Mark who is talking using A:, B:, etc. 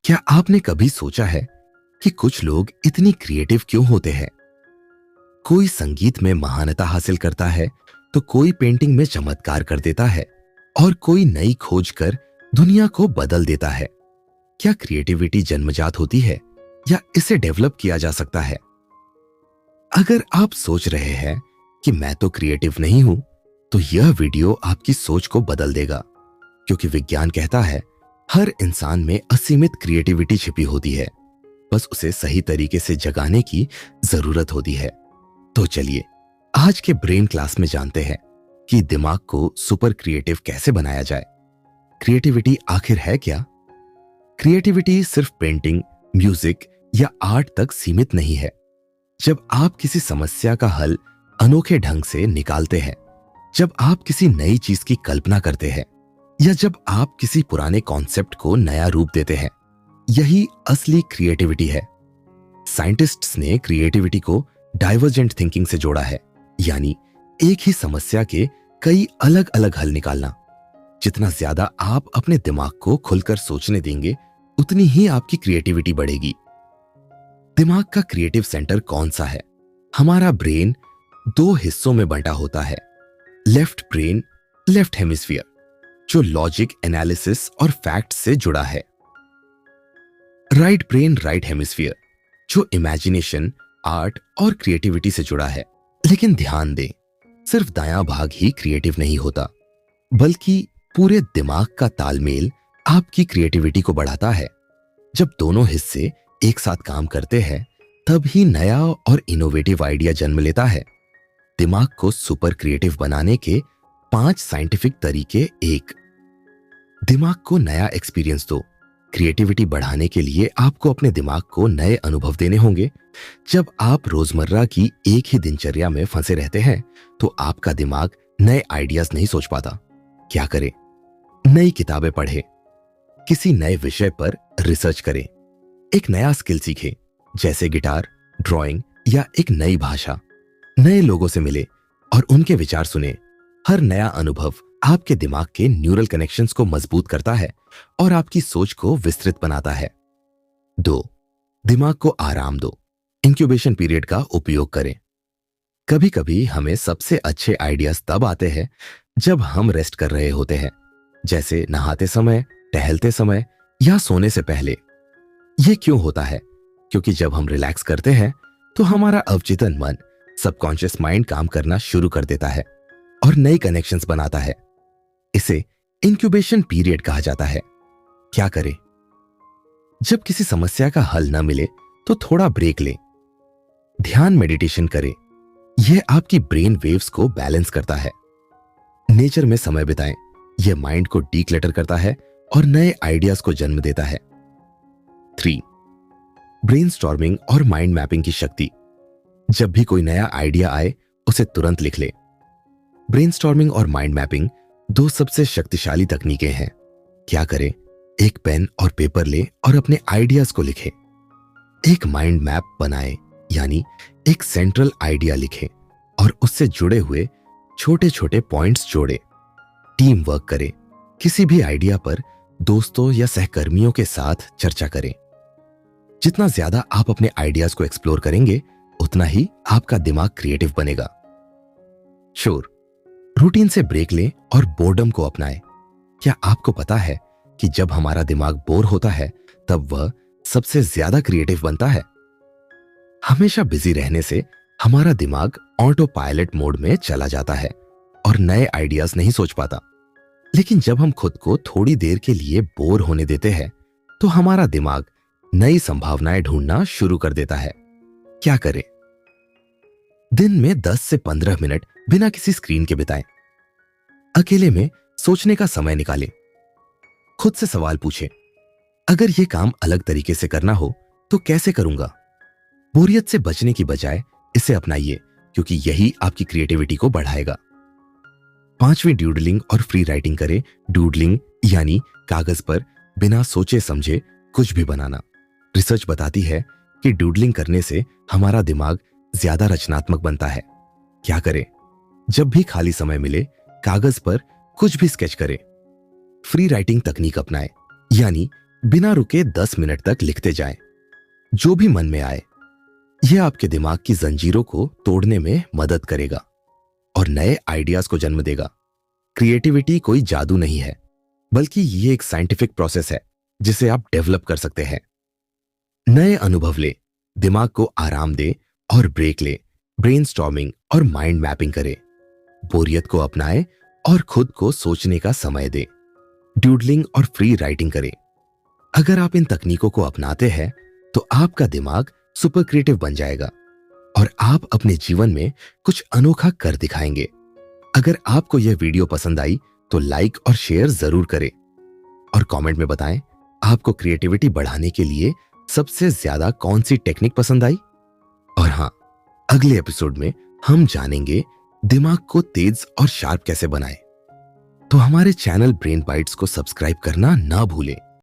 A: क्या आपने कभी सोचा है कि कुछ लोग इतनी क्रिएटिव क्यों होते हैं? कोई संगीत में महानता हासिल करता है, तो कोई पेंटिंग में चमत्कार कर देता है और कोई नई खोज कर दुनिया को बदल देता है। क्या क्रिएटिविटी जन्मजात होती है या इसे डेवलप किया जा सकता है? अगर आप सोच रहे हैं कि मैं तो क्रिएटिव नहीं हूं, तो यह वीडियो आपकी सोच को बदल देगा, क्योंकि विज्ञान कहता है हर इंसान में असीमित क्रिएटिविटी छिपी होती है, बस उसे सही तरीके से जगाने की जरूरत होती है। तो चलिए आज के ब्रेन क्लास में जानते हैं कि दिमाग को सुपर क्रिएटिव कैसे बनाया जाए। क्रिएटिविटी आखिर है क्या? क्रिएटिविटी सिर्फ पेंटिंग, म्यूजिक या आर्ट तक सीमित नहीं है। जब आप किसी समस्या का हल अनोखे ढंग से निकालते हैं, जब आप किसी नई चीज की कल्पना करते हैं या जब आप किसी पुराने कॉन्सेप्ट को नया रूप देते हैं, यही असली क्रिएटिविटी है। साइंटिस्ट्स ने क्रिएटिविटी को डाइवर्जेंट थिंकिंग से जोड़ा है, यानी एक ही समस्या के कई अलग अलग हल निकालना। जितना ज्यादा आप अपने दिमाग को खुलकर सोचने देंगे, उतनी ही आपकी क्रिएटिविटी बढ़ेगी। दिमाग का क्रिएटिव सेंटर कौन सा है? हमारा ब्रेन दो हिस्सों में बंटा होता है। लेफ्ट ब्रेन, लेफ्ट हेमिस्फीयर, जो लॉजिक, एनालिसिस और फैक्ट से जुड़ा है। राइट ब्रेन, राइट हेमिस्फीयर, जो इमेजिनेशन, आर्ट और क्रिएटिविटी से जुड़ा है। लेकिन ध्यान दें, सिर्फ दायां भाग ही क्रिएटिव नहीं होता, बल्कि पूरे दिमाग का तालमेल आपकी क्रिएटिविटी को बढ़ाता है। जब दोनों हिस्से एक साथ काम करते हैं, तब ही नया और इनोवेटिव आइडिया जन्म लेता है। दिमाग को सुपर क्रिएटिव बनाने के 5 साइंटिफिक तरीके। 1, दिमाग को नया एक्सपीरियंस दो। क्रिएटिविटी बढ़ाने के लिए आपको अपने दिमाग को नए अनुभव देने होंगे। जब आप रोजमर्रा की एक ही दिनचर्या में फंसे रहते हैं, तो आपका दिमाग नए आइडियाज नहीं सोच पाता। क्या करें? नई किताबें पढ़ें, किसी नए विषय पर रिसर्च करें, एक नया स्किल सीखें, जैसे गिटार, ड्राइंग या एक नई भाषा। नए लोगों से मिले और उनके विचार सुने। हर नया अनुभव आपके दिमाग के न्यूरल कनेक्शंस को मजबूत करता है और आपकी सोच को विस्तृत बनाता है। 2, दिमाग को आराम दो। इंक्यूबेशन पीरियड का उपयोग करें। कभी कभी हमें सबसे अच्छे आइडियाज तब आते हैं जब हम रेस्ट कर रहे होते हैं, जैसे नहाते समय, टहलते समय या सोने से पहले। यह क्यों होता है? क्योंकि जब हम रिलैक्स करते हैं, तो हमारा अवचेतन मन, सबकॉन्शियस माइंड काम करना शुरू कर देता है और नई कनेक्शंस बनाता है। इसे इंक्यूबेशन पीरियड कहा जाता है। क्या करें? जब किसी समस्या का हल न मिले, तो थोड़ा ब्रेक लें। ध्यान, मेडिटेशन करें। यह आपकी ब्रेन वेव्स को बैलेंस करता है। नेचर में समय बिताएं। यह माइंड को डीक्लटर करता है और नए आइडियाज को जन्म देता है। 3, ब्रेनस्टॉर्मिंग और माइंड मैपिंग की शक्ति। जब भी कोई नया आइडिया आए, उसे तुरंत लिख ले। ब्रेनस्टॉर्मिंग और माइंड मैपिंग 2 सबसे शक्तिशाली तकनीकें हैं। क्या करें? एक पेन और पेपर ले और अपने आइडियाज को लिखें। एक माइंड मैप बनाएं, यानी एक सेंट्रल आइडिया लिखें और उससे जुड़े हुए छोटे छोटे पॉइंट्स जोड़ें। टीम वर्क करें। किसी भी आइडिया पर दोस्तों या सहकर्मियों के साथ चर्चा करें। जितना ज्यादा आप अपने आइडियाज को एक्सप्लोर करेंगे, उतना ही आपका दिमाग क्रिएटिव बनेगा। शोर, रूटीन से ब्रेक लें और बोर्डम को अपनाएं। क्या आपको पता है कि जब हमारा दिमाग बोर होता है, तब वह सबसे ज्यादा क्रिएटिव बनता है? हमेशा बिजी रहने से हमारा दिमाग ऑटो पायलट मोड में चला जाता है और नए आइडियाज नहीं सोच पाता। लेकिन जब हम खुद को थोड़ी देर के लिए बोर होने देते हैं, तो हमारा दिमाग नई संभावनाएं ढूंढना शुरू कर देता है। क्या करें? दिन में 10 से 15 मिनट बिना किसी स्क्रीन के बिताएं। अकेले में सोचने का समय निकालें। खुद से सवाल पूछें, अगर यह काम अलग तरीके से करना हो तो कैसे करूंगा? बोरियत से बचने की बजाय इसे अपनाइए, क्योंकि यही आपकी क्रिएटिविटी को बढ़ाएगा। 5वीं, ड्यूडलिंग और फ्री राइटिंग करें। ड्यूडलिंग यानी कागज पर बिना सोचे समझे कुछ भी बनाना। रिसर्च बताती है कि ड्यूडलिंग करने से हमारा दिमाग ज्यादा रचनात्मक बनता है। क्या करें? जब भी खाली समय मिले, कागज पर कुछ भी स्केच करें। फ्री राइटिंग तकनीक अपनाएं, यानी बिना रुके 10 मिनट तक लिखते जाएं, जो भी मन में आए। यह आपके दिमाग की जंजीरों को तोड़ने में मदद करेगा और नए आइडियाज को जन्म देगा। क्रिएटिविटी कोई जादू नहीं है, बल्कि ये एक साइंटिफिक प्रोसेस है जिसे आप डेवलप कर सकते हैं। नए अनुभव ले, दिमाग को आराम दे और ब्रेक ले, ब्रेनस्टॉर्मिंग और माइंड मैपिंग करे, बोरियत को अपनाए और खुद को सोचने का समय दे, ड्यूडलिंग और फ्री राइटिंग करे। अगर आप इन तकनीकों को अपनाते हैं तो आपका दिमाग सुपर क्रिएटिव बन जाएगा और आप अपने जीवन में कुछ अनोखा कर दिखाएंगे। अगर आपको यह वीडियो पसंद आई तो लाइक और शेयर जरूर करें और कमेंट में बताएं आपको क्रिएटिविटी बढ़ाने के लिए सबसे ज्यादा कौन सी टेक्निक पसंद आई। और हाँ, अगले एपिसोड में हम जानेंगे दिमाग को तेज और शार्प कैसे बनाएं। तो हमारे चैनल ब्रेन बाइट्स को सब्सक्राइब करना ना भूलें।